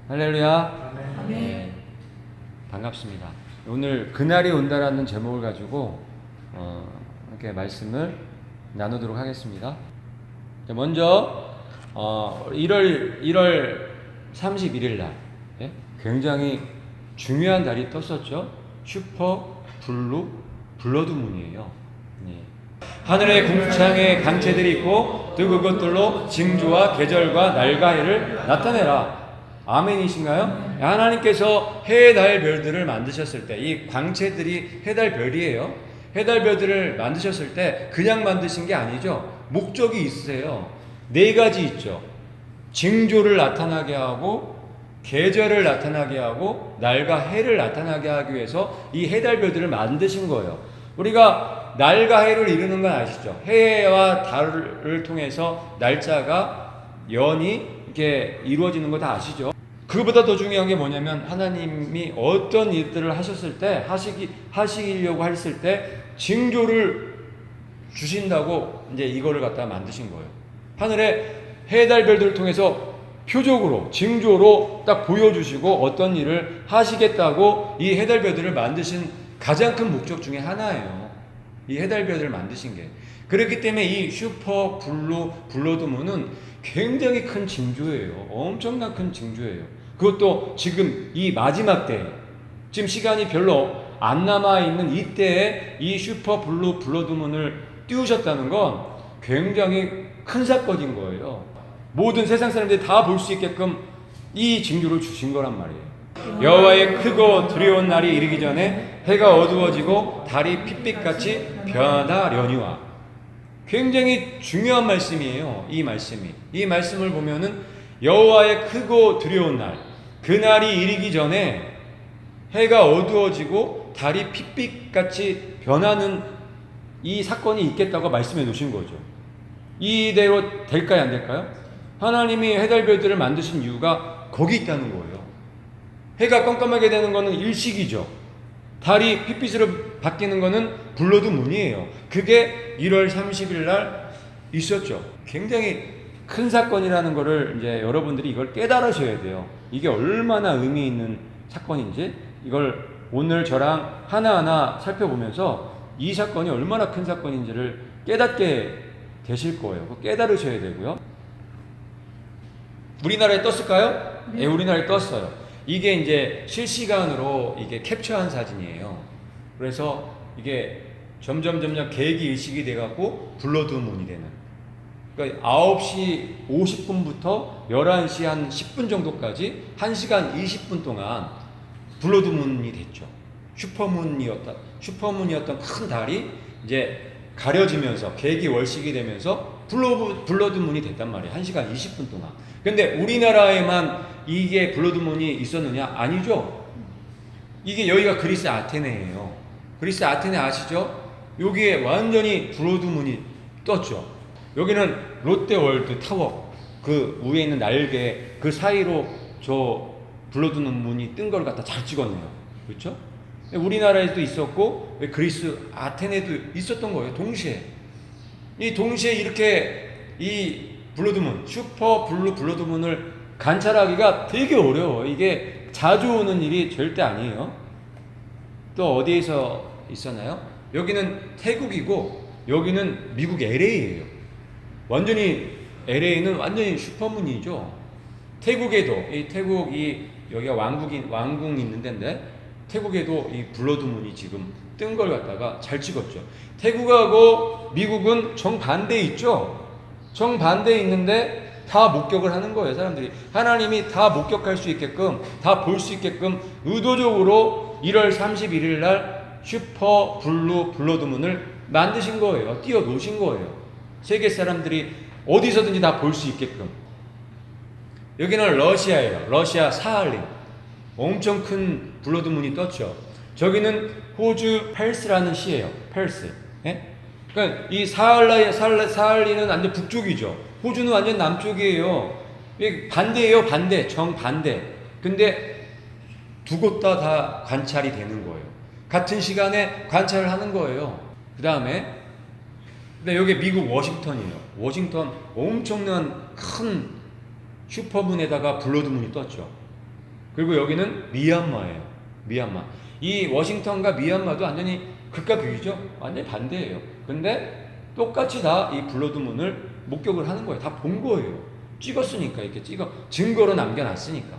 할렐루야. 아멘. 네, 반갑습니다. 오늘 그날이 온다라는 제목을 가지고 이렇게 말씀을 나누도록 하겠습니다. 먼저 1월 31일 날 굉장히 중요한 달이 떴었죠. 슈퍼 블루 블러드 문이에요. 네. 하늘의 궁창에 강체들이 있고 또 그것들로 징조와 계절과 날과 해를 나타내라. 아멘이신가요? 하나님께서 해, 달, 별들을 만드셨을 때 이 광채들이 해, 달, 별이에요. 해, 달, 별들을 만드셨을 때 그냥 만드신 게 아니죠. 목적이 있으세요. 네 가지 있죠. 징조를 나타나게 하고 계절을 나타나게 하고 날과 해를 나타나게 하기 위해서 이 해, 달, 별들을 만드신 거예요. 우리가 날과 해를 이루는 건 아시죠? 해와 달을 통해서 날짜가 연이 이렇게 이루어지는 거 다 아시죠? 그보다 더 중요한 게 뭐냐면 하나님이 어떤 일들을 하셨을 때 하시려고 했을 때 징조를 주신다고 이제 이거를 갖다가 만드신 거예요. 하늘의 해, 달, 별들을 통해서 표적으로 징조로 딱 보여주시고 어떤 일을 하시겠다고 이 해, 달, 별들을 만드신 가장 큰 목적 중에 하나예요. 이 해, 달, 별들을 만드신 게. 그렇기 때문에 이 슈퍼 블러드 문은 굉장히 큰 징조예요. 엄청난 큰 징조예요. 그것도 지금 이 마지막 때, 지금 시간이 별로 안 남아있는 이때에 이 슈퍼 블러드 문을 띄우셨다는 건 굉장히 큰 사건인 거예요. 모든 세상 사람들이 다 볼 수 있게끔 이 징조를 주신 거란 말이에요. 여호와의 크고 두려운 날이 이르기 전에 해가 어두워지고 달이 핏빛같이 변하려니와. 굉장히 중요한 말씀이에요. 이 말씀을 보면은 여호와의 크고 두려운 날, 그 날이 이르기 전에 해가 어두워지고 달이 핏빛같이 변하는 이 사건이 있겠다고 말씀해 놓으신 거죠. 이대로 될까요, 안 될까요? 하나님이 해, 달, 별들을 만드신 이유가 거기 있다는 거예요. 해가 깜깜하게 되는 거는 일식이죠. 달이 핏빛으로 바뀌는 거는 블러드 문이에요. 그게 1월 30일 날 있었죠. 굉장히 큰 사건이라는 거를 이제 여러분들이 이걸 깨달으셔야 돼요. 이게 얼마나 의미 있는 사건인지 이걸 오늘 저랑 하나하나 살펴보면서 이 사건이 얼마나 큰 사건인지를 깨닫게 되실 거예요. 깨달으셔야 되고요. 우리나라에 떴을까요? 네, 우리나라에 떴어요. 이게 이제 실시간으로 이게 캡처한 사진이에요. 그래서 이게 점점 계획이 일식이 돼갖고 블러드 문이 되는. 그러니까 9시 50분부터 11시 한 10분 정도까지 1시간 20분 동안 블러드 문이 됐죠. 슈퍼문이었던 큰 달이 이제 가려지면서 계획이 월식이 되면서 블러드 문이 됐단 말이에요. 1시간 20분 동안. 근데 우리나라에만 이게 블러드 문이 있었느냐? 아니죠. 이게 여기가 그리스 아테네예요. 그리스 아테네 아시죠? 여기에 완전히 블러드 문이 떴죠. 여기는 롯데월드 타워 그 위에 있는 날개 그 사이로 저 블러드 문이 뜬 걸 갖다 잘 찍었네요. 그렇죠? 우리나라에도 있었고 그리스 아테네도 있었던 거예요. 동시에 이렇게 이 블러드문 슈퍼 블러드문을 관찰하기가 되게 어려워. 이게 자주 오는 일이 절대 아니에요. 또 어디에서 있었나요? 여기는 태국이고 여기는 미국 LA예요. 완전히 LA는 완전히 슈퍼문이죠. 태국에도 여기가 왕궁이 있는 데인데 태국에도 이 블러드문이 지금 뜬 걸 갖다가 잘 찍었죠. 태국하고 미국은 정반대에 있죠. 정반대에 있는데 다 목격을 하는 거예요. 사람들이 하나님이 다 목격할 수 있게끔 다 볼 수 있게끔 의도적으로 1월 31일 날 슈퍼 블러드문을 만드신 거예요. 띄워 놓으신 거예요. 세계 사람들이 어디서든지 다 볼 수 있게끔. 여기는 러시아예요. 러시아 사할린. 엄청 큰 블러드문이 떴죠. 저기는 호주 펠스라는 시예요. 펠스. 예? 그러니까 이 사할린은 완전 북쪽이죠. 호주는 완전 남쪽이에요. 반대예요, 반대. 정반대. 근데 두 곳 다 관찰이 되는 거예요. 같은 시간에 관찰을 하는 거예요. 그 다음에 근데 여기 미국 워싱턴이에요. 워싱턴 엄청난 큰 슈퍼문에다가 블러드문이 떴죠. 그리고 여기는 미얀마예요. 미얀마. 이 워싱턴과 미얀마도 완전히 극과 극이죠. 완전히 반대예요. 근데 똑같이 다 이 블러드문을 목격을 하는 거예요. 다 본 거예요. 찍었으니까, 이렇게 증거로 남겨놨으니까.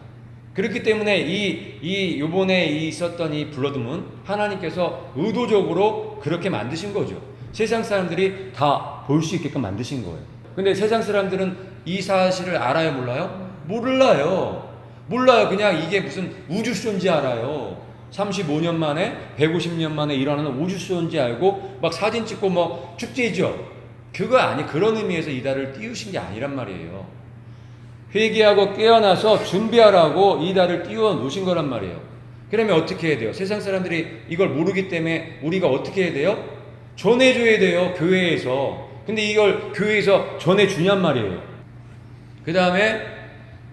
그렇기 때문에 요번에 있었던 이 블러드문, 하나님께서 의도적으로 그렇게 만드신 거죠. 세상 사람들이 다 볼 수 있게끔 만드신 거예요. 근데 세상 사람들은 이 사실을 알아요, 몰라요? 몰라요. 그냥 이게 무슨 우주쇼인지 알아요. 35년 만에, 150년 만에 일어나는 우주쇼인지 알고 막 사진 찍고 뭐 축제죠. 그런 의미에서 이 달을 띄우신 게 아니란 말이에요. 회개하고 깨어나서 준비하라고 이 달을 띄워 놓으신 거란 말이에요. 그러면 어떻게 해야 돼요? 세상 사람들이 이걸 모르기 때문에 우리가 어떻게 해야 돼요? 전해줘야 돼요, 교회에서. 근데 이걸 교회에서 전해주냔 말이에요. 그 다음에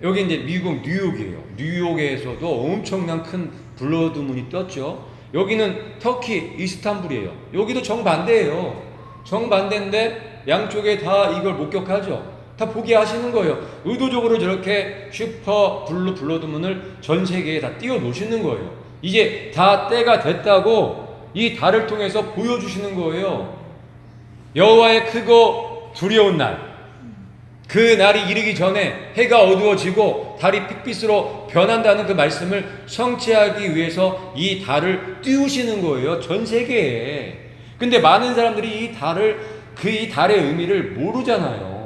여기 이제 미국 뉴욕이에요. 뉴욕에서도 엄청난 큰 블러드문이 떴죠. 여기는 터키 이스탄불이에요. 여기도 정반대예요. 정반대인데 양쪽에 다 이걸 목격하죠. 다 보게 하시는 거예요. 의도적으로 저렇게 슈퍼 블러드문을 전 세계에 다 띄워 놓으시는 거예요. 이제 다 때가 됐다고 이 달을 통해서 보여주시는 거예요. 여호와의 크고 두려운 날, 그 날이 이르기 전에 해가 어두워지고 달이 핏빛으로 변한다는 그 말씀을 성취하기 위해서 이 달을 띄우시는 거예요. 전 세계에. 근데 많은 사람들이 이 달의 의미를 모르잖아요.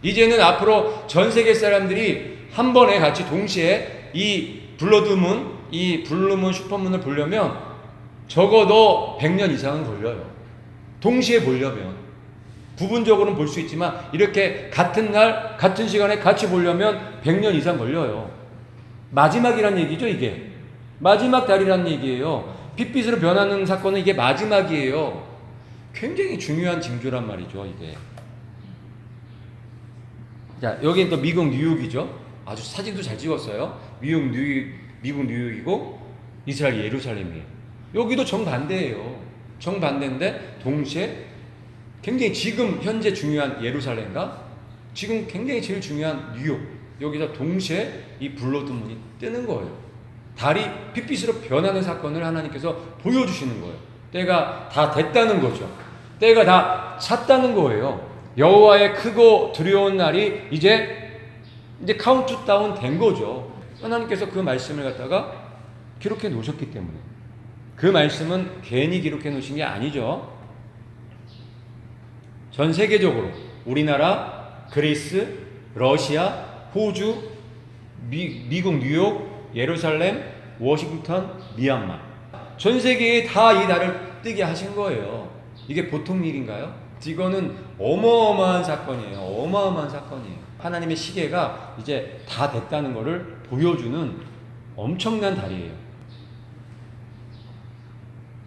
이제는 앞으로 전 세계 사람들이 한 번에 같이 동시에 이 블루문, 슈퍼문을 보려면 적어도 100년 이상은 걸려요. 동시에 보려면. 부분적으로는 볼 수 있지만 이렇게 같은 날, 같은 시간에 같이 보려면 100년 이상 걸려요. 마지막이란 얘기죠, 이게. 마지막 달이란 얘기예요. 핏빛으로 변하는 사건은 이게 마지막이에요. 굉장히 중요한 징조란 말이죠, 이게. 자, 여기는 또 미국 뉴욕이죠. 아주 사진도 잘 찍었어요. 미국 뉴욕이고 이스라엘 예루살렘이에요. 여기도 정반대예요. 정반대인데 동시에 굉장히 지금 현재 중요한 예루살렘과 지금 굉장히 제일 중요한 뉴욕, 여기서 동시에 이 블러드문이 뜨는 거예요. 달이 핏빛으로 변하는 사건을 하나님께서 보여주시는 거예요. 때가 다 됐다는 거죠. 때가 다 찼다는 거예요. 여호와의 크고 두려운 날이 이제 카운트다운 된 거죠. 하나님께서 그 말씀을 갖다가 기록해 놓으셨기 때문에. 그 말씀은 괜히 기록해 놓으신 게 아니죠. 전 세계적으로 우리나라, 그리스, 러시아, 호주, 미국 뉴욕, 예루살렘, 워싱턴, 미얀마, 전 세계에 다 이 달을 뜨게 하신 거예요. 이게 보통 일인가요? 이거는 어마어마한 사건이에요. 어마어마한 사건이에요. 하나님의 시계가 이제 다 됐다는 것을 보여주는 엄청난 달이에요.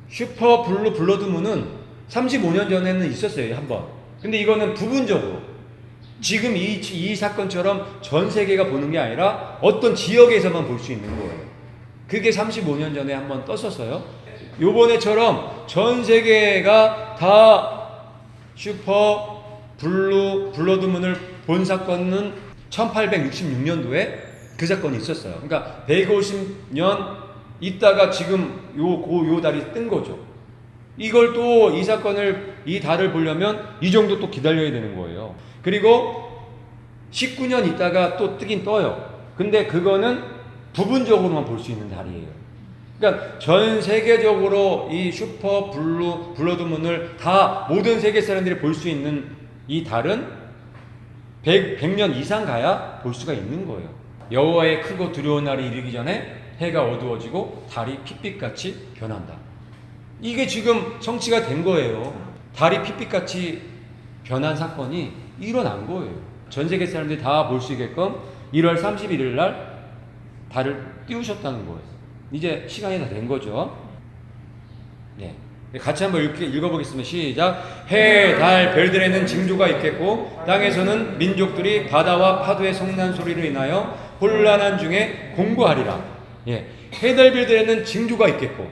슈퍼 블러드문은 35년 전에는 있었어요, 한 번. 근데 이거는 부분적으로 지금 이 사건처럼 전 세계가 보는 게 아니라 어떤 지역에서만 볼 수 있는 거예요. 그게 35년 전에 한 번 떴었어요. 요번에처럼 전 세계가 다 슈퍼 블러드문을 본 사건은 1866년도에 그 사건이 있었어요. 그러니까 150년 있다가 지금 요 달이 뜬 거죠. 이걸 또 이 달을 보려면 이 정도 또 기다려야 되는 거예요. 그리고 19년 있다가 또 뜨긴 떠요. 근데 그거는 부분적으로만 볼 수 있는 달이에요. 그러니까 전 세계적으로 이 슈퍼 블러드문을 다 모든 세계 사람들이 볼 수 있는 이 달은 100년 이상 가야 볼 수가 있는 거예요. 여호와의 크고 두려운 날이 이르기 전에 해가 어두워지고 달이 핏빛같이 변한다. 이게 지금 성취가 된 거예요. 달이 핏빛같이 변한 사건이 일어난 거예요. 전 세계 사람들이 다 볼 수 있게끔 1월 31일 날 달을 띄우셨다는 거예요. 이제 시간이 다 된 거죠. 네. 같이 한번 읽어보겠습니다. 시작. 해, 달, 별들에는 징조가 있겠고 땅에서는 민족들이 바다와 파도의 성난 소리로 인하여 혼란한 중에 공고하리라. 예. 해, 달, 별들에는 징조가 있겠고,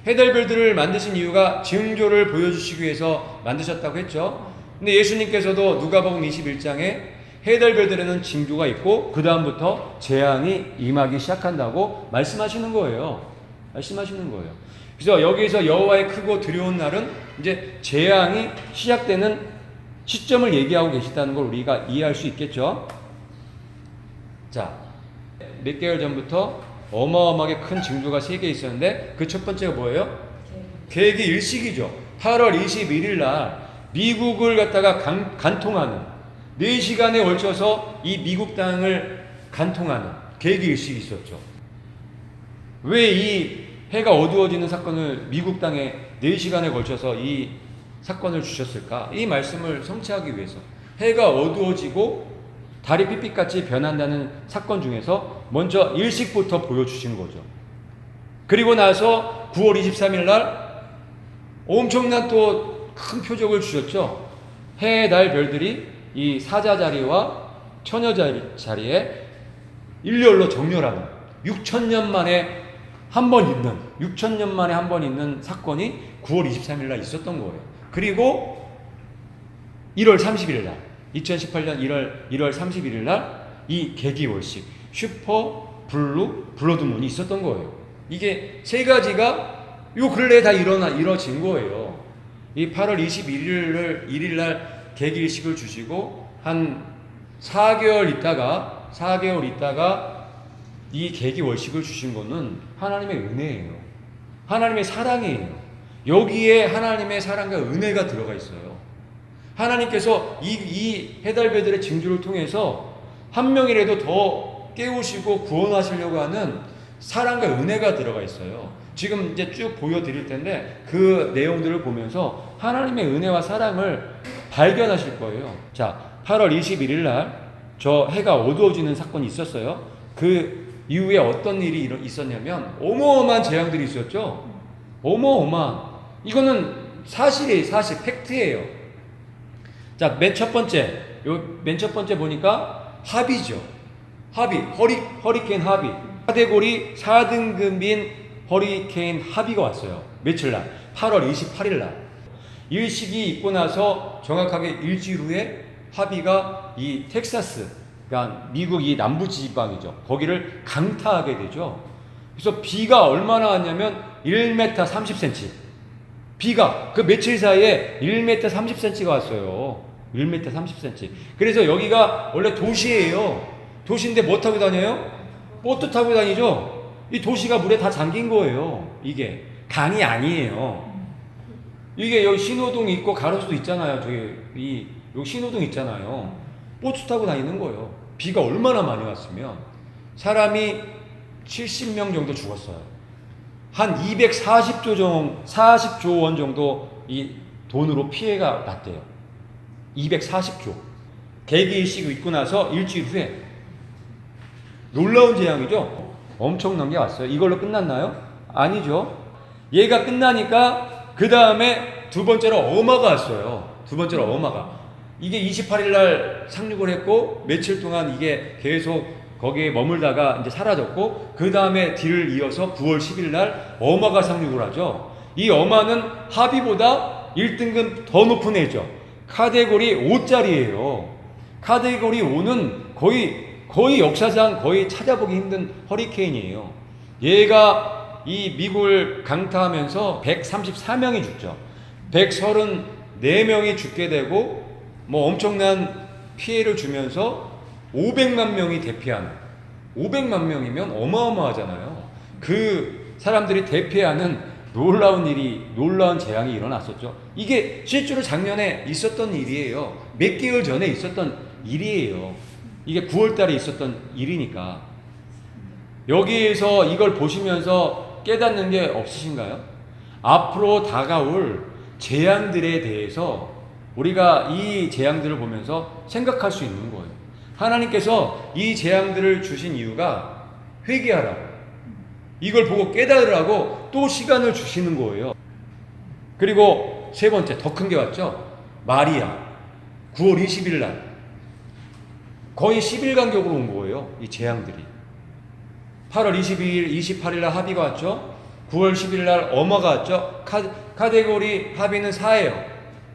해, 달, 별들을 만드신 이유가 징조를 보여주시기 위해서 만드셨다고 했죠. 근데 예수님께서도 누가복음 21장에 해달별들에는 징조가 있고 그 다음부터 재앙이 임하기 시작한다고 말씀하시는 거예요. 말씀하시는 거예요. 그래서 여기에서 여호와의 크고 두려운 날은 이제 재앙이 시작되는 시점을 얘기하고 계시다는 걸 우리가 이해할 수 있겠죠. 자, 몇 개월 전부터 어마어마하게 큰 징조가 3개 있었는데 그 첫 번째가 뭐예요? 계획이 일식이죠. 8월 21일 날 미국을 갖다가 간통하는 4시간에 걸쳐서 이 미국 땅을 간통하는 계획이 일식이 있었죠. 왜 이 해가 어두워지는 사건을 미국 땅에 4시간에 걸쳐서 이 사건을 주셨을까? 이 말씀을 성취하기 위해서 해가 어두워지고 달이 삐삐같이 변한다는 사건 중에서 먼저 일식부터 보여주시는 거죠. 그리고 나서 9월 23일 날 엄청난 또 큰 표적을 주셨죠. 해, 달, 별들이 이 사자 자리와 처녀 자리에 일렬로 정렬하는 6,000년 만에 한 번 있는 6,000년 만에 한 번 있는 사건이 9월 23일 날 있었던 거예요. 그리고 1월 30일 날 2018년 1월 31일 날 이 개기월식 슈퍼 블러드문이 있었던 거예요. 이게 3가지가 요 근래에 다 이뤄진 거예요. 이 8월 21일 날 개기일식을 주시고 한 4개월 있다가 이 개기월식을 주신 거는 하나님의 은혜예요. 하나님의 사랑이에요. 여기에 하나님의 사랑과 은혜가 들어가 있어요. 하나님께서 이 해달별들의 징조를 통해서 한 명이라도 더 깨우시고 구원하시려고 하는 사랑과 은혜가 들어가 있어요. 지금 이제 쭉 보여드릴 텐데 그 내용들을 보면서 하나님의 은혜와 사랑을 발견하실 거예요. 자, 8월 21일 날 저 해가 어두워지는 사건이 있었어요. 그 이후에 어떤 일이 있었냐면 어마어마한 재앙들이 있었죠. 어마어마한. 이거는 사실이에요. 사실 팩트예요. 자, 맨 첫 번째 보니까 하비죠. 하비, 허리케인 하비. 카테고리 4등급인 허리케인 하비가 왔어요. 며칠 날? 8월 28일 날. 일식이 있고 나서 정확하게 일주일 후에 하비가 이 텍사스, 그러니까 미국 이 남부 지방이죠. 거기를 강타하게 되죠. 그래서 비가 얼마나 왔냐면 1m 30cm. 비가 그 며칠 사이에 1m 30cm가 왔어요. 1m 30cm. 그래서 여기가 원래 도시예요. 도시인데 뭐 타고 다녀요? 보트 타고 다니죠. 이 도시가 물에 다 잠긴 거예요. 이게 강이 아니에요. 이게 여기 신호등 있고 가로수도 있잖아요. 여기 신호등 있잖아요. 보트 타고 다니는 거예요. 비가 얼마나 많이 왔으면 사람이 70명 정도 죽었어요. 한 40조 원 정도 이 돈으로 피해가 났대요. 240조. 개기일식 있고 나서 일주일 후에 놀라운 재앙이죠. 엄청난 게 왔어요. 이걸로 끝났나요? 아니죠. 얘가 끝나니까 그 다음에 두 번째로 어마가 왔어요. 이게 28일 날 상륙을 했고 며칠 동안 이게 계속 거기에 머물다가 이제 사라졌고 그 다음에 뒤를 이어서 9월 10일 날 어마가 상륙을 하죠. 이 어마는 하비보다 1등급 더 높은 애죠. 카테고리 5짜리예요. 카테고리 5는 거의 역사상 거의 찾아보기 힘든 허리케인이에요. 얘가 이 미국을 강타하면서 134명이 죽죠. 134명이 죽게 되고 뭐 엄청난 피해를 주면서 500만 명이 대피하는 500만 명이면 어마어마하잖아요. 그 사람들이 대피하는 놀라운 재앙이 일어났었죠. 이게 실제로 작년에 있었던 일이에요. 몇 개월 전에 있었던 일이에요. 이게 9월 달에 있었던 일이니까. 여기에서 이걸 보시면서 깨닫는 게 없으신가요? 앞으로 다가올 재앙들에 대해서 우리가 이 재앙들을 보면서 생각할 수 있는 거예요. 하나님께서 이 재앙들을 주신 이유가 회개하라고, 이걸 보고 깨달으라고 또 시간을 주시는 거예요. 그리고 세 번째, 더 큰 게 왔죠. 마리아. 9월 20일 날 거의 10일 간격으로 온 거예요. 이 재앙들이. 8월 22일, 28일 날 하비가 왔죠. 9월 10일 날 어마가 왔죠. 카테고리 하비는 4예요.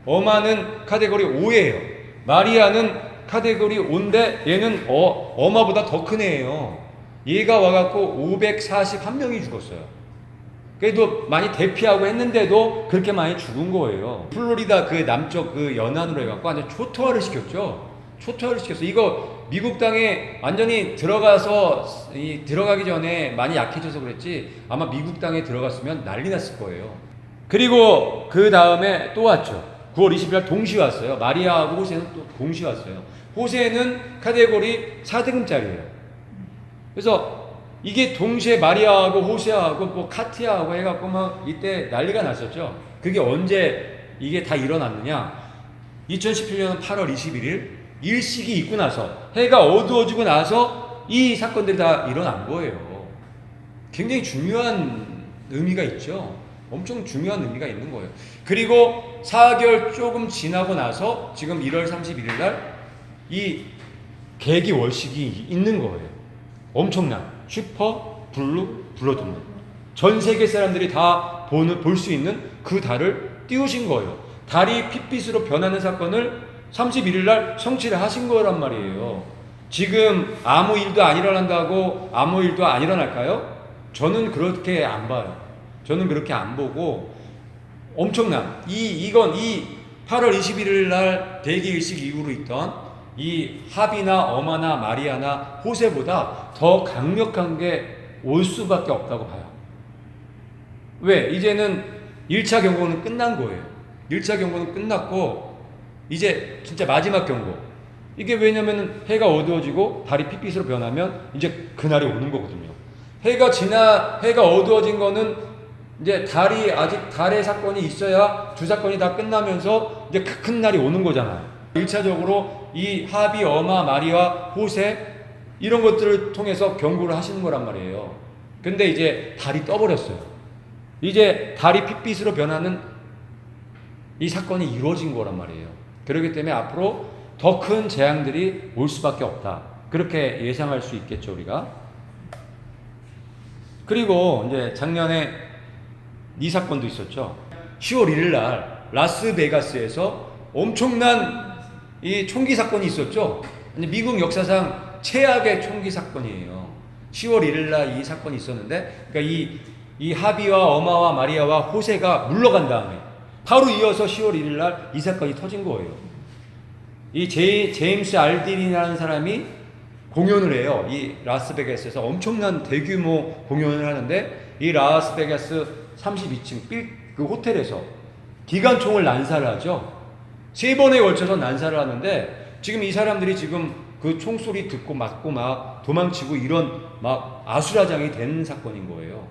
어마는 카테고리 5예요. 마리아는 카테고리 5인데 얘는 어마보다 더 큰 애예요. 얘가 와갖고 541명이 죽었어요. 그래도 많이 대피하고 했는데도 그렇게 많이 죽은 거예요. 플로리다 그 남쪽 그 연안으로 해갖고 완전 초토화를 시켰죠. 초토화를 시켰어. 이거 미국 땅에 완전히 들어가기 전에 많이 약해져서 그랬지, 아마 미국 땅에 들어갔으면 난리 났을 거예요. 그리고 그 다음에 또 왔죠. 9월 20일 날 동시에 왔어요. 마리아하고 호세는 또 동시에 왔어요. 호세는 카테고리 4등급짜리예요. 그래서 이게 동시에 마리아하고 호세하고 뭐 카티아하고 해갖고 막 이때 난리가 났었죠. 그게 언제 이게 다 일어났느냐? 2017년 8월 21일 일식이 있고 나서, 해가 어두워지고 나서 이 사건들이 다 일어난 거예요. 굉장히 중요한 의미가 있죠. 엄청 중요한 의미가 있는 거예요. 그리고 4개월 조금 지나고 나서 지금 1월 31일 날 이 계기 월식이 있는 거예요. 엄청난 슈퍼 블루 블러드문. 전 세계 사람들이 다 볼 수 있는 그 달을 띄우신 거예요. 달이 핏빛으로 변하는 사건을 31일 날 성취를 하신 거란 말이에요. 지금 아무 일도 안 일어난다고 아무 일도 안 일어날까요? 저는 그렇게 안 봐요. 저는 그렇게 안 보고, 엄청난 이건 8월 21일 날 대기일식 이후로 있던 이 하비나 어마나 마리아나 호세보다 더 강력한 게 올 수밖에 없다고 봐요. 왜? 이제는 1차 경고는 끝난 거예요. 1차 경고는 끝났고 이제 진짜 마지막 경고. 이게 왜냐면은 해가 어두워지고 달이 핏빛으로 변하면 이제 그날이 오는 거거든요. 해가 어두워진 거는 이제 달의 사건이 있어야 두 사건이 다 끝나면서 이제 큰 날이 오는 거잖아요. 1차적으로 이 하비, 어마, 마리아, 호세 이런 것들을 통해서 경고를 하시는 거란 말이에요. 근데 이제 달이 떠버렸어요. 이제 달이 핏빛으로 변하는 이 사건이 이루어진 거란 말이에요. 그렇기 때문에 앞으로 더 큰 재앙들이 올 수밖에 없다. 그렇게 예상할 수 있겠죠, 우리가. 그리고 이제 작년에 이 사건도 있었죠. 10월 1일 날 라스베가스에서 엄청난 이 총기 사건이 있었죠. 미국 역사상 최악의 총기 사건이에요. 10월 1일 날 이 사건이 있었는데, 그러니까 이 하비와 어마와 마리아와 호세가 물러간 다음에 바로 이어서 10월 1일 날 이 사건이 터진 거예요. 이 제임스 알딘이라는 사람이 공연을 해요. 이 라스베가스에서 엄청난 대규모 공연을 하는데, 이 라스베가스 32층 그 호텔에서 기관총을 난사를 하죠. 3번에 걸쳐서 난사를 하는데, 지금 이 사람들이 지금 그 총소리 듣고 맞고 막 도망치고 이런 막 아수라장이 된 사건인 거예요.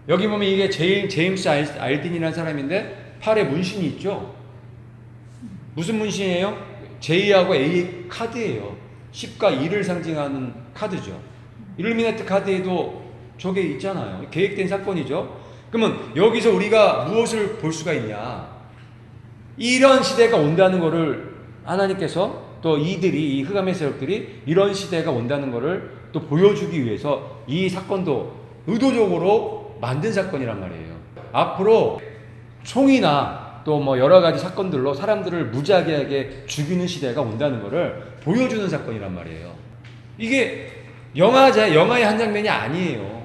여기 보면 이게 제임스 알딘이라는 사람인데 팔에 문신이 있죠. 무슨 문신이에요? J하고 A 카드예요. 10과 2를 상징하는 카드죠. 일루미나티 카드에도 저게 있잖아요. 계획된 사건이죠. 그러면 여기서 우리가 무엇을 볼 수가 있냐? 이런 시대가 온다는 것을 하나님께서 또 이 흑암의 세력들이 이런 시대가 온다는 것을 또 보여주기 위해서 이 사건도 의도적으로 만든 사건이란 말이에요. 앞으로 총이나 또 뭐 여러 가지 사건들로 사람들을 무지하게 죽이는 시대가 온다는 것을 보여주는 사건이란 말이에요. 이게 영화의 한 장면이 아니에요.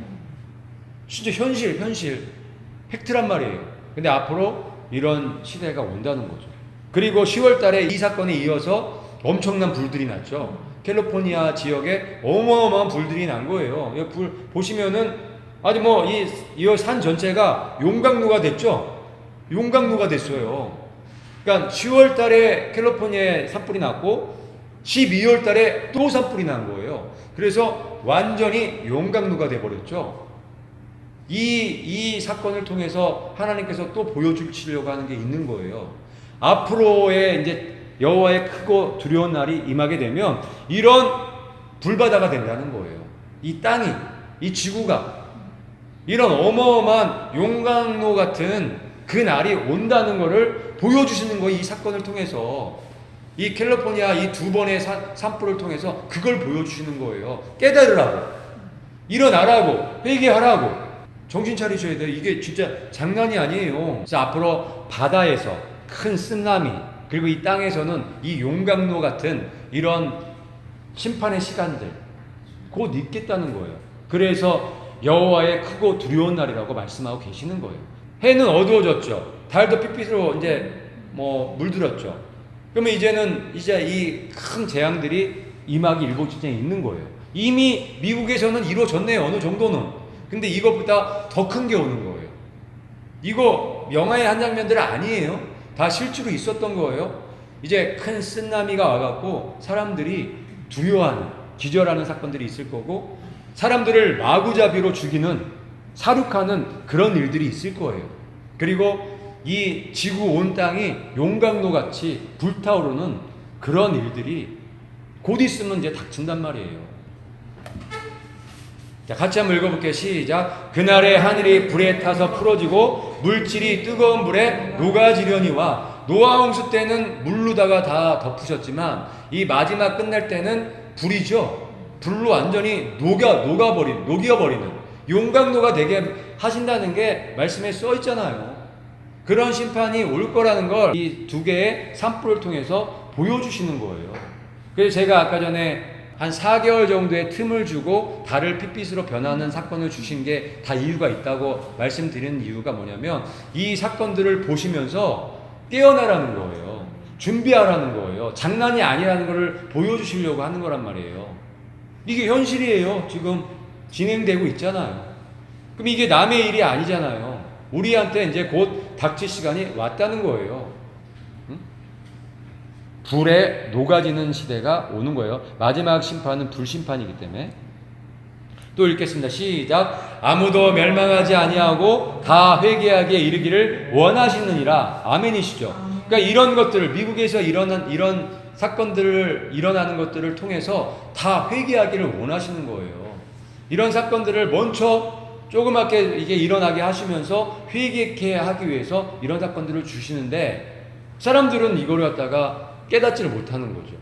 진짜 현실 팩트란 말이에요. 근데 앞으로 이런 시대가 온다는 거죠. 그리고 10월 달에 이 사건에 이어서 엄청난 불들이 났죠. 캘리포니아 지역에 어마어마한 불들이 난 거예요. 불 보시면은 아주 뭐 이 산 전체가 용광로가 됐죠. 용광로가 됐어요. 그러니까 10월 달에 캘리포니아에 산불이 났고 12월 달에 또 산불이 난 거예요. 그래서 완전히 용광로가 돼 버렸죠. 이 사건을 통해서 하나님께서 또 보여주시려고 하는 게 있는 거예요. 앞으로의 이제 여호와의 크고 두려운 날이 임하게 되면 이런 불바다가 된다는 거예요. 이 땅이, 이 지구가 이런 어마어마한 용광로 같은 그 날이 온다는 것을 보여주시는 거예요. 이 사건을 통해서, 이 캘리포니아 이 2번의 산불을 통해서 그걸 보여주시는 거예요. 깨달으라고, 일어나라고, 회개하라고, 정신 차리셔야 돼요. 이게 진짜 장난이 아니에요. 그래서 앞으로 바다에서 큰 쓰나미, 그리고 이 땅에서는 이 용광로 같은 이런 심판의 시간들 곧 있겠다는 거예요. 그래서 여호와의 크고 두려운 날이라고 말씀하고 계시는 거예요. 해는 어두워졌죠. 달도 핏빛으로 이제 물들었죠. 그러면 이제 이 큰 재앙들이 임하기 일보 직전에 있는 거예요. 이미 미국에서는 이루어졌네요. 어느 정도는. 근데 이것보다 더 큰 게 오는 거예요. 이거 영화의 한 장면들 아니에요. 다 실제로 있었던 거예요. 이제 큰 쓰나미가 와갖고 사람들이 두려워하는, 기절하는 사건들이 있을 거고, 사람들을 마구잡이로 죽이는, 살육하는 그런 일들이 있을 거예요. 그리고 이 지구 온 땅이 용광로같이 불타오르는 그런 일들이 곧 있으면 이제 닥친단 말이에요. 자, 같이 한번 읽어볼게요. 시작. 그날에 하늘이 불에 타서 풀어지고 물질이 뜨거운 불에 녹아지려니와 노아 홍수 때는 물로다가 다 덮으셨지만 이 마지막 끝날 때는 불이죠. 불로 완전히 녹여버리는 용광로가 되게 하신다는 게 말씀에 써 있잖아요. 그런 심판이 올 거라는 걸 이 두 개의 산불을 통해서 보여주시는 거예요. 그래서 제가 아까 전에 한 4개월 정도의 틈을 주고 달을 핏빛으로 변하는 사건을 주신 게 다 이유가 있다고 말씀드리는 이유가 뭐냐면 이 사건들을 보시면서 깨어나라는 거예요. 준비하라는 거예요. 장난이 아니라는 것을 보여주시려고 하는 거란 말이에요. 이게 현실이에요. 지금 진행되고 있잖아요. 그럼 이게 남의 일이 아니잖아요. 우리한테 이제 곧 닥칠 시간이 왔다는 거예요. 불에 녹아지는 시대가 오는 거예요. 마지막 심판은 불심판이기 때문에. 또 읽겠습니다. 시작. 아무도 멸망하지 아니하고 다 회개하기에 이르기를 원하시느니라. 아멘이시죠. 그러니까 이런 것들을 미국에서 이런 사건들을 일어나는 것들을 통해서 다 회개하기를 원하시는 거예요. 이런 사건들을 먼저 조그맣게 이게 일어나게 하시면서 회개케 하기 위해서 이런 사건들을 주시는데 사람들은 이걸 갖다가 깨닫지를 못하는 거죠.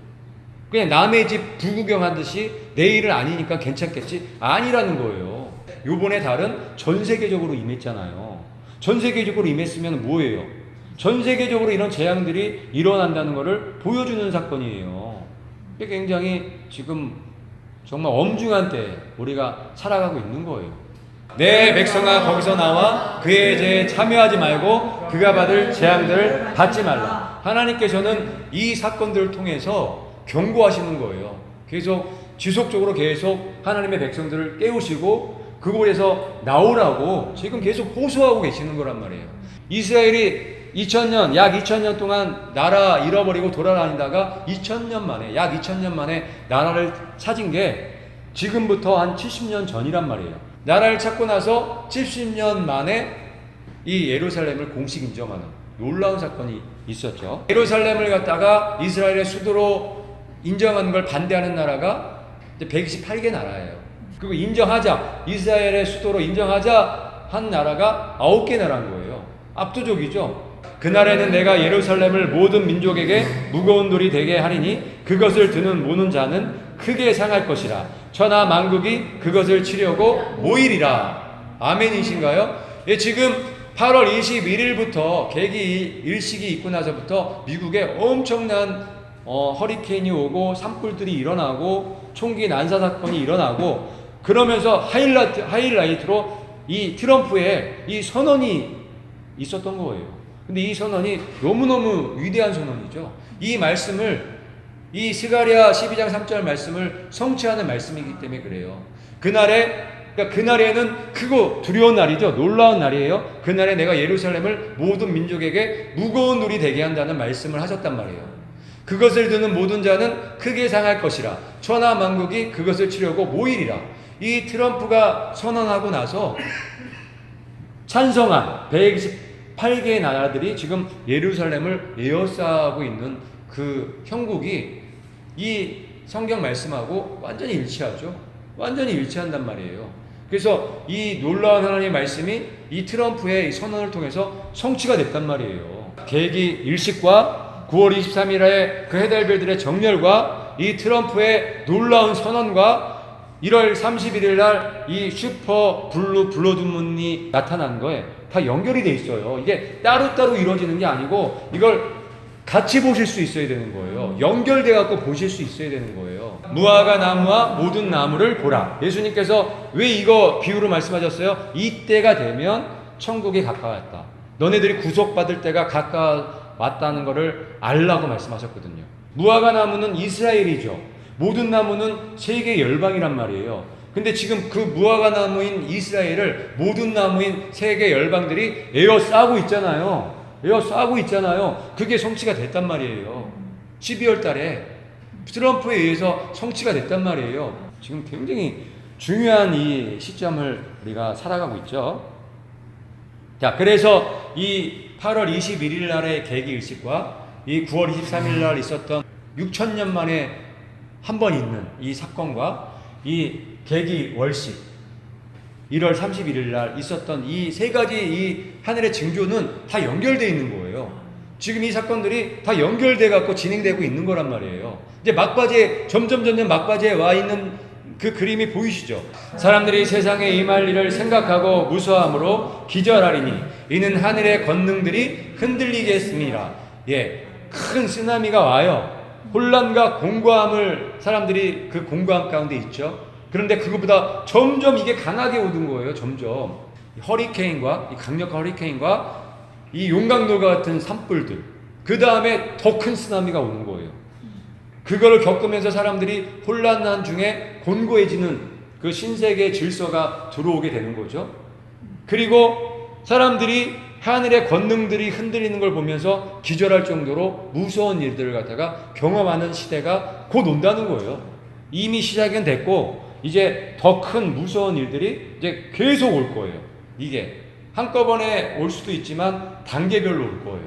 그냥 남의 집 부구경하듯이 내 일은 아니니까 괜찮겠지? 아니라는 거예요. 요번에 달은 전 세계적으로 임했잖아요. 전 세계적으로 임했으면 뭐예요? 전 세계적으로 이런 재앙들이 일어난다는 것을 보여주는 사건이에요. 굉장히 지금 정말 엄중한 때에 우리가 살아가고 있는 거예요. 내 백성아 거기서 나와 그의 죄에 참여하지 말고 그가 받을 재앙들을 받지 말라. 하나님께서는 이 사건들을 통해서 경고하시는 거예요. 계속 지속적으로 계속 하나님의 백성들을 깨우시고 그곳에서 나오라고 지금 계속 호소하고 계시는 거란 말이에요. 이스라엘이 약 2000년 동안 나라 잃어버리고 돌아다니다가 약 2000년 만에 나라를 찾은 게 지금부터 한 70년 전이란 말이에요. 나라를 찾고 나서 70년 만에 이 예루살렘을 공식 인정하는 놀라운 사건이 있었죠. 예루살렘을 갖다가 이스라엘의 수도로 인정하는 걸 반대하는 나라가 128개 나라예요. 그리고 이스라엘의 수도로 인정하자 한 나라가 9개 나라인 거예요. 압도적이죠. 그날에는 내가 예루살렘을 모든 민족에게 무거운 돌이 되게 하리니 그것을 드는 모는 자는 크게 상할 것이라. 천하 만국이 그것을 치려고 모이리라. 아멘이신가요? 예, 지금 8월 21일부터 계기 일식이 있고 나서부터 미국에 엄청난 허리케인이 오고 산불들이 일어나고 총기 난사 사건이 일어나고 그러면서 하이라이트로 이 트럼프의 이 선언이 있었던 거예요. 근데 이 선언이 너무너무 위대한 선언이죠. 이 말씀을 이 스가랴 12장 3절 말씀을 성취하는 말씀이기 때문에 그래요. 그날에는 크고 두려운 날이죠. 놀라운 날이에요. 그날에 내가 예루살렘을 모든 민족에게 무거운 돌이 되게 한다는 말씀을 하셨단 말이에요. 그것을 드는 모든 자는 크게 상할 것이라. 천하 만국이 그것을 치려고 모이리라. 이 트럼프가 선언하고 나서 찬성한 128개의 나라들이 지금 예루살렘을 에워싸고 있는 그 형국이 이 성경 말씀하고 완전히 일치하죠. 완전히 일치한단 말이에요. 그래서 이 놀라운 하나님의 말씀이 이 트럼프의 선언을 통해서 성취가 됐단 말이에요. 계기 일식과 9월 23일에 그 해달별들의 정렬과 이 트럼프의 놀라운 선언과 1월 31일 날 이 슈퍼 블러드문이 나타난 거에 다 연결이 돼 있어요. 이게 따로따로 이루어지는 게 아니고 이걸 같이 보실 수 있어야 되는 거예요. 연결돼 갖고 보실 수 있어야 되는 거예요. 무화과 나무와 모든 나무를 보라. 예수님께서 왜 이거 비유로 말씀하셨어요? 이때가 되면 천국이 가까웠다. 너네들이 구속받을 때가 가까웠다는 것을 알라고 말씀하셨거든요. 무화과 나무는 이스라엘이죠. 모든 나무는 세계 열방이란 말이에요. 근데 지금 그 무화과 나무인 이스라엘을 모든 나무인 세계 열방들이 에워싸고 있잖아요. 에워싸고 있잖아요. 그게 성취가 됐단 말이에요. 12월 달에 트럼프에 의해서 성취가 됐단 말이에요. 지금 굉장히 중요한 이 시점을 우리가 살아가고 있죠. 자, 그래서 이 8월 21일 날의 계기일식과 이 9월 23일 날 있었던 6,000년 만에 한 번 있는 이 사건과 이 계기월식 1월 31일 날 있었던 이 세 가지 이 하늘의 징조는 다 연결되어 있는 거예요. 지금 이 사건들이 다 연결돼 갖고 진행되고 있는 거란 말이에요. 이제 막바지에 점점 막바지에 와 있는 그 그림이 보이시죠? 사람들이 세상에 임할 일을 생각하고 무수함으로 기절하리니 이는 하늘의 권능들이 흔들리겠습니다. 예, 큰 쓰나미가 와요. 혼란과 공고함을 사람들이 그 공고함 가운데 있죠. 그런데 그것보다 점점 이게 강하게 오는 거예요. 점점 허리케인과 이 강력한 허리케인과 이 용광로가 같은 산불들, 그 다음에 더 큰 쓰나미가 오는 거예요. 그거를 겪으면서 사람들이 혼란한 중에 곤고해지는 그 신세계의 질서가 들어오게 되는 거죠. 그리고 사람들이 하늘의 권능들이 흔들리는 걸 보면서 기절할 정도로 무서운 일들을 갖다가 경험하는 시대가 곧 온다는 거예요. 이미 시작은 됐고 이제 더 큰 무서운 일들이 이제 계속 올 거예요. 이게 한꺼번에 올 수도 있지만 단계별로 올 거예요.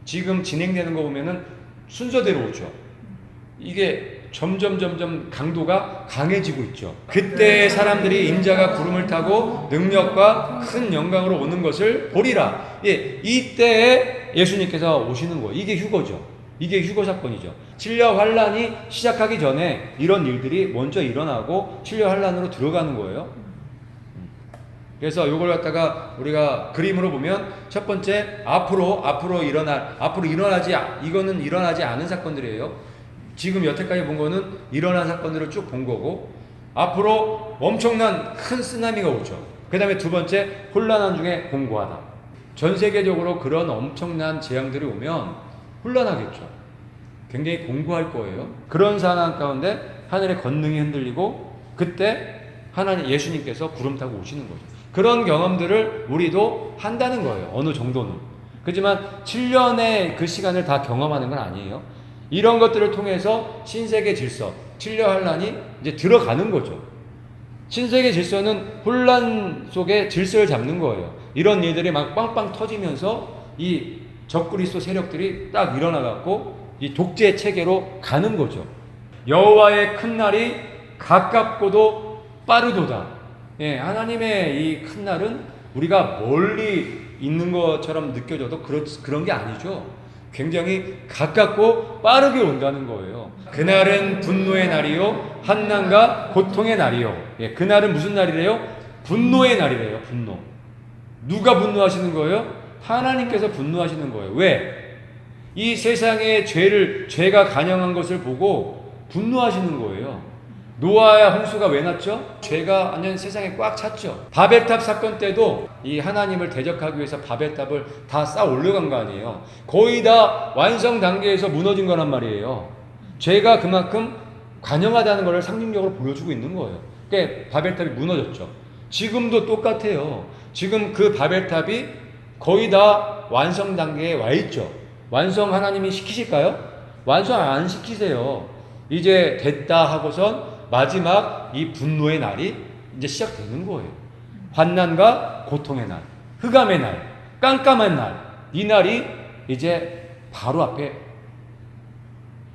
지금 진행되는 거 보면은 순서대로 오죠. 이게 점점 강도가 강해지고 있죠. 그때 사람들이 인자가 구름을 타고 능력과 큰 영광으로 오는 것을 보리라. 예, 이때에 예수님께서 오시는 거예요. 이게 휴거죠. 이게 휴거 사건이죠. 칠려 환란이 시작하기 전에 이런 일들이 먼저 일어나고 칠려 환란으로 들어가는 거예요. 그래서 이걸 갖다가 우리가 그림으로 보면 첫 번째 앞으로 일어나지 이거는 일어나지 않은 사건들이에요. 지금 여태까지 본 거는 일어난 사건들을 쭉 본 거고 앞으로 엄청난 큰 쓰나미가 오죠. 그 다음에 두 번째 혼란한 중에 공고하다. 전 세계적으로 그런 엄청난 재앙들이 오면 혼란하겠죠. 굉장히 공고할 거예요. 그런 상황 가운데 하늘의 권능이 흔들리고 그때 하나님 예수님께서 구름 타고 오시는 거죠. 그런 경험들을 우리도 한다는 거예요. 어느 정도는. 그렇지만 7년의 그 시간을 다 경험하는 건 아니에요. 이런 것들을 통해서 신세계 질서, 칠려 환란이 이제 들어가는 거죠. 신세계 질서는 혼란 속에 질서를 잡는 거예요. 이런 일들이 막 빵빵 터지면서 이 적그리스도 세력들이 딱 일어나갖고 이 독재 체계로 가는 거죠. 여호와의 큰 날이 가깝고도 빠르도다. 예, 하나님의 이 큰 날은 우리가 멀리 있는 것처럼 느껴져도 그런 게 아니죠. 굉장히 가깝고 빠르게 온다는 거예요. 그날은 분노의 날이요 환난과 고통의 날이요. 예, 그날은 무슨 날이래요? 분노의 날이래요. 분노. 누가 분노하시는 거예요? 하나님께서 분노하시는 거예요. 왜? 이 세상의 죄가 간영한 것을 보고 분노하시는 거예요. 노아야 홍수가 왜 났죠? 죄가 완전 세상에 꽉 찼죠. 바벨탑 사건 때도 이 하나님을 대적하기 위해서 바벨탑을 다 쌓아 올려간 거 아니에요. 거의 다 완성 단계에서 무너진 거란 말이에요. 죄가 그만큼 관영하다는 걸 상징적으로 보여주고 있는 거예요. 그러니까 바벨탑이 무너졌죠. 지금도 똑같아요. 지금 그 바벨탑이 거의 다 완성 단계에 와 있죠. 완성 하나님이 시키실까요? 완성 안 시키세요. 이제 됐다 하고선 마지막 이 분노의 날이 이제 시작되는 거예요. 환난과 고통의 날, 흑암의 날, 깜깜한 날, 이 날이 이제 바로 앞에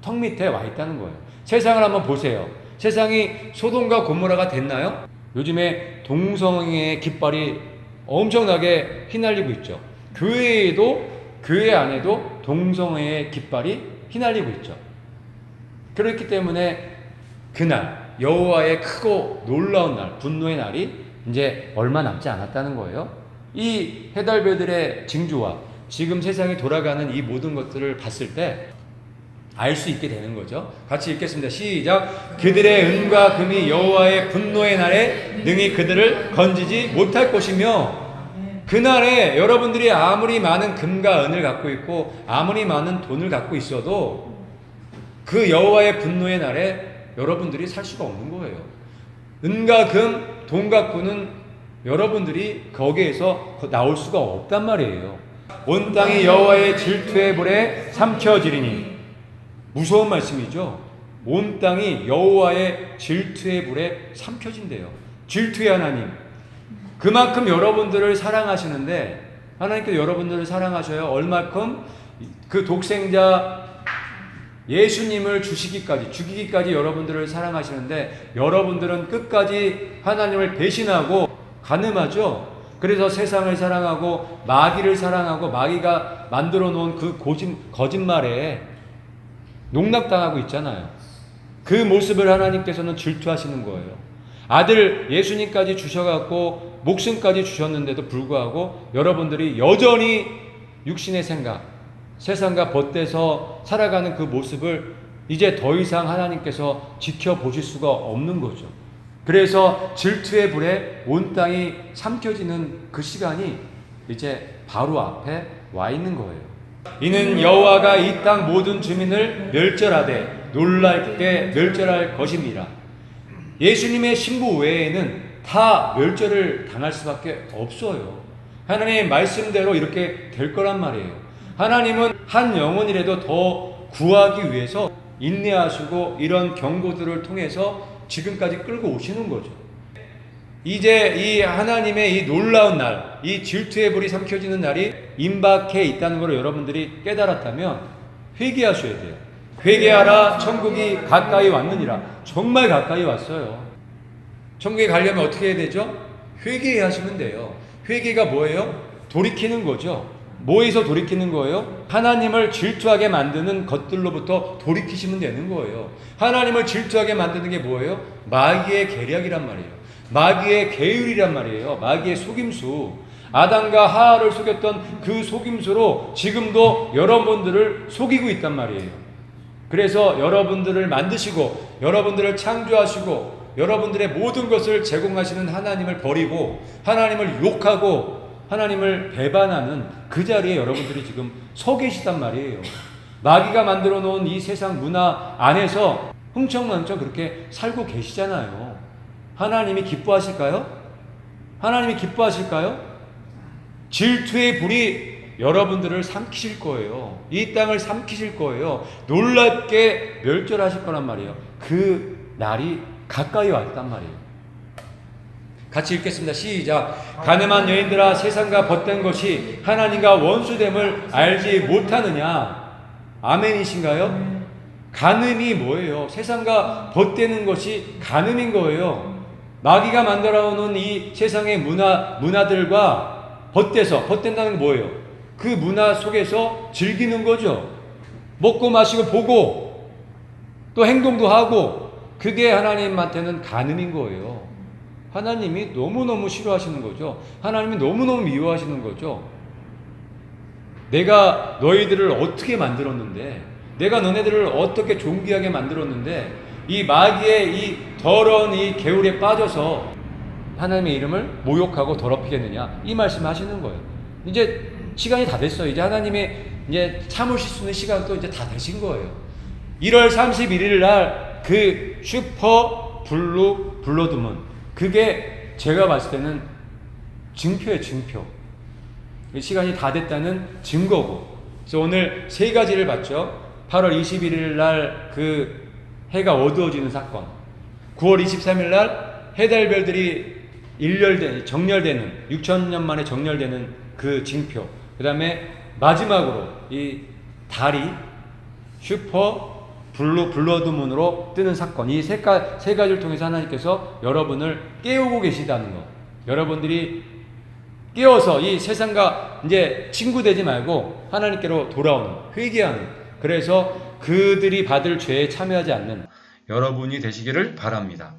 턱 밑에 와 있다는 거예요. 세상을 한번 보세요. 세상이 소돔과 고모라가 됐나요? 요즘에 동성애의 깃발이 엄청나게 휘날리고 있죠. 교회 안에도 동성애의 깃발이 휘날리고 있죠. 그렇기 때문에 그날 여호와의 크고 놀라운 날, 분노의 날이 이제 얼마 남지 않았다는 거예요. 이 해달별들의 징조와 지금 세상이 돌아가는 이 모든 것들을 봤을 때 알 수 있게 되는 거죠. 같이 읽겠습니다. 시작. 그들의 은과 금이 여호와의 분노의 날에 능히 그들을 건지지 못할 것이며, 그날에 여러분들이 아무리 많은 금과 은을 갖고 있고 아무리 많은 돈을 갖고 있어도 그 여호와의 분노의 날에 여러분들이 살 수가 없는 거예요. 은과 금, 돈 갖고는 여러분들이 거기에서 나올 수가 없단 말이에요. 온 땅이 여호와의 질투의 불에 삼켜지리니. 무서운 말씀이죠. 온 땅이 여호와의 질투의 불에 삼켜진대요. 질투의 하나님. 그만큼 여러분들을 사랑하시는데, 하나님께서 여러분들을 사랑하셔요. 얼마큼? 그 독생자 예수님을 죽이기까지 여러분들을 사랑하시는데, 여러분들은 끝까지 하나님을 배신하고 간음하죠. 그래서 세상을 사랑하고 마귀를 사랑하고 마귀가 만들어 놓은 그 거짓말에 농락당하고 있잖아요. 그 모습을 하나님께서는 질투하시는 거예요. 아들 예수님까지 주셔갖고 목숨까지 주셨는데도 불구하고 여러분들이 여전히 육신의 생각, 세상과 벗대서 살아가는 그 모습을 이제 더 이상 하나님께서 지켜보실 수가 없는 거죠. 그래서 질투의 불에 온 땅이 삼켜지는 그 시간이 이제 바로 앞에 와 있는 거예요. 이는 여호와가 이 땅 모든 주민을 멸절하되 놀랍게 멸절할 것입니다. 예수님의 신부 외에는 다 멸절을 당할 수밖에 없어요. 하나님의 말씀대로 이렇게 될 거란 말이에요. 하나님은 한 영혼이라도 더 구하기 위해서 인내하시고 이런 경고들을 통해서 지금까지 끌고 오시는 거죠. 이제 이 하나님의 이 놀라운 날, 이 질투의 불이 삼켜지는 날이 임박해 있다는 걸 여러분들이 깨달았다면 회개하셔야 돼요. 회개하라, 천국이 가까이 왔느니라. 정말 가까이 왔어요. 천국에 가려면 어떻게 해야 되죠? 회개하시면 돼요. 회개가 뭐예요? 돌이키는 거죠. 뭐에서 돌이키는 거예요? 하나님을 질투하게 만드는 것들로부터 돌이키시면 되는 거예요. 하나님을 질투하게 만드는 게 뭐예요? 마귀의 계략이란 말이에요. 마귀의 계율이란 말이에요. 마귀의 속임수. 아담과 하와를 속였던 그 속임수로 지금도 여러분들을 속이고 있단 말이에요. 그래서 여러분들을 만드시고 여러분들을 창조하시고 여러분들의 모든 것을 제공하시는 하나님을 버리고 하나님을 욕하고 하나님을 배반하는 그 자리에 여러분들이 지금 서 계시단 말이에요. 마귀가 만들어 놓은 이 세상 문화 안에서 흥청망청 그렇게 살고 계시잖아요. 하나님이 기뻐하실까요? 하나님이 기뻐하실까요? 질투의 불이 여러분들을 삼키실 거예요. 이 땅을 삼키실 거예요. 놀랍게 멸절하실 거란 말이에요. 그 날이 가까이 왔단 말이에요. 같이 읽겠습니다. 시작. 가늠한 여인들아, 세상과 벗된 것이 하나님과 원수됨을 알지 못하느냐. 아멘이신가요? 간음이 뭐예요? 세상과 벗되는 것이 간음인 거예요. 마귀가 만들어오는 이 세상의 문화들과 벗된다는 게 뭐예요? 그 문화 속에서 즐기는 거죠. 먹고 마시고 보고 또 행동도 하고, 그게 하나님한테는 간음인 거예요. 하나님이 너무너무 싫어하시는 거죠. 하나님이 너무너무 미워하시는 거죠. 내가 너희들을 어떻게 만들었는데, 내가 너네들을 어떻게 존귀하게 만들었는데 이 마귀의 이 더러운 이 개울에 빠져서 하나님의 이름을 모욕하고 더럽히겠느냐, 이 말씀 하시는 거예요. 이제 시간이 다 됐어요. 이제 하나님의 이제 참으실 수 있는 시간도 이제 다 되신 거예요. 1월 31일 날 그 슈퍼 블러드문, 그게 제가 봤을 때는 증표예요. 증표. 시간이 다 됐다는 증거고. 그래서 오늘 세 가지를 봤죠. 8월 21일 날 그 해가 어두워지는 사건, 9월 23일 날 해달별들이 정렬되는 6,000년 만에 정렬되는 그 징표, 그 다음에 마지막으로 이 달이 슈퍼 블러드문으로 뜨는 사건, 이 세 가지를 통해서 하나님께서 여러분을 깨우고 계시다는 것. 여러분들이 깨어서 이 세상과 이제 친구 되지 말고 하나님께로 돌아오는, 회개하는, 그래서 그들이 받을 죄에 참여하지 않는 여러분이 되시기를 바랍니다.